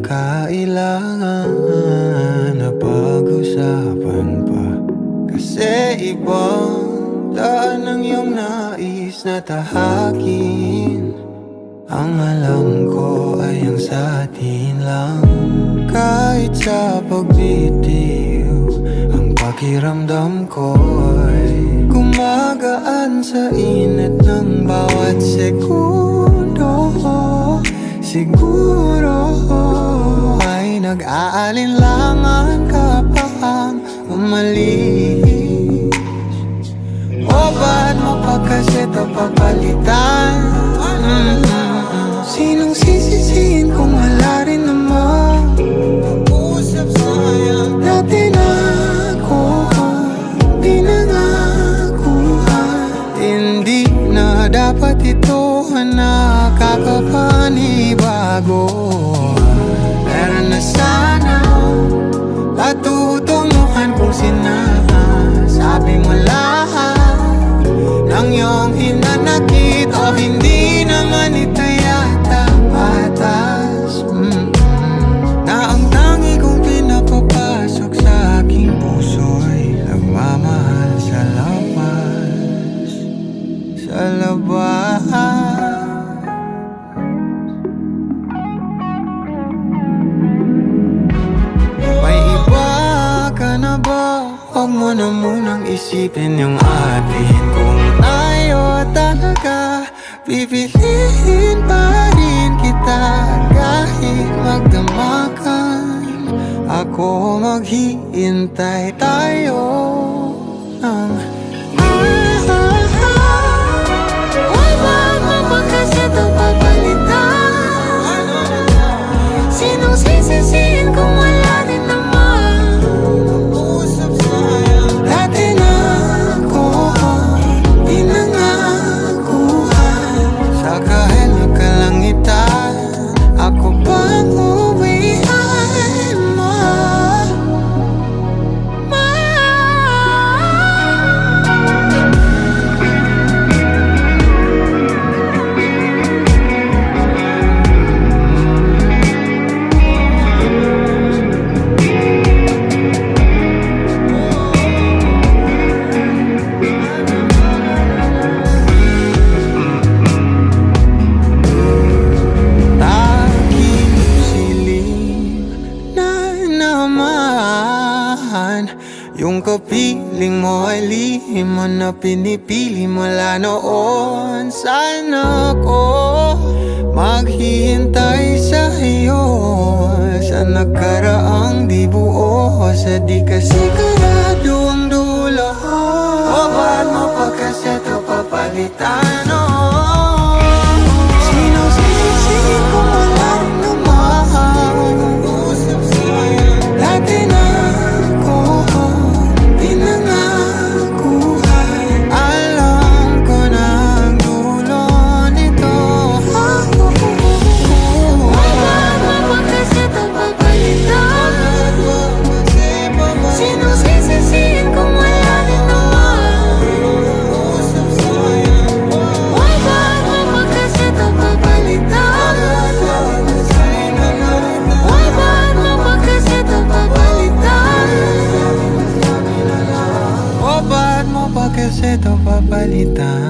kailangan na pag-usapan pa. Kasi ibang daan ang iyong nais na tahakin. Ang alam ko ay ang sa atin lang. Kahit sa pagbitiw, ang pakiramdam ko ay gumagaan sa init ng bawat segundo. Siguro ay nag-aalinlangan ka pang umalis. O ba't mo pa kasi ito papalitan? Sinong sisisihin kung wala rin naman pag-usap sayang dati na ako, di na nakuha. Hindi na dapat ito nakakapanibago. Pero na sana patutunguhan kung sinasabi mo lahat ng iyong hinanakit. O hindi naman ito yata patas, na ang tangi kong pinapapasok sa aking puso'y nagmamahal sa labas, sa labas. May iba ka na ba? Huwag mo na munang isipin yung atin. Kung ayaw talaga, pipiliin pa rin kita. Kahit magdamakan, ako maghihintay tayo ng why ba mo pa kasi ito papalitan? Sinong sisisihin kung wala din naman pag-usap sayang dati na ako, di na nakuha. Sa kahit na kalangitan, ako bang uwian mo? Tanging silim na naman yung kapiling mo ay lihim mo na pinipili mula noon. Sana ko maghihintay sa iyo sa nakaraang di buo, sa di kasi karado ang dulo. O ba't mo pa kasi ito papalitan? Sino sisisihin kung wala rin naman pag-usap sayang dati na ako, di na nakuha. Alam ko na ang dulo nito. Why ba mo pa kasi ito papalitan? Sino sisisihin kung wala rin naman pag-usap sayang? Why ba mo pa kasi ito papalitan? Why ba mo pa kasi ito papalitan? O ba't mo pa kasi ito papalitan?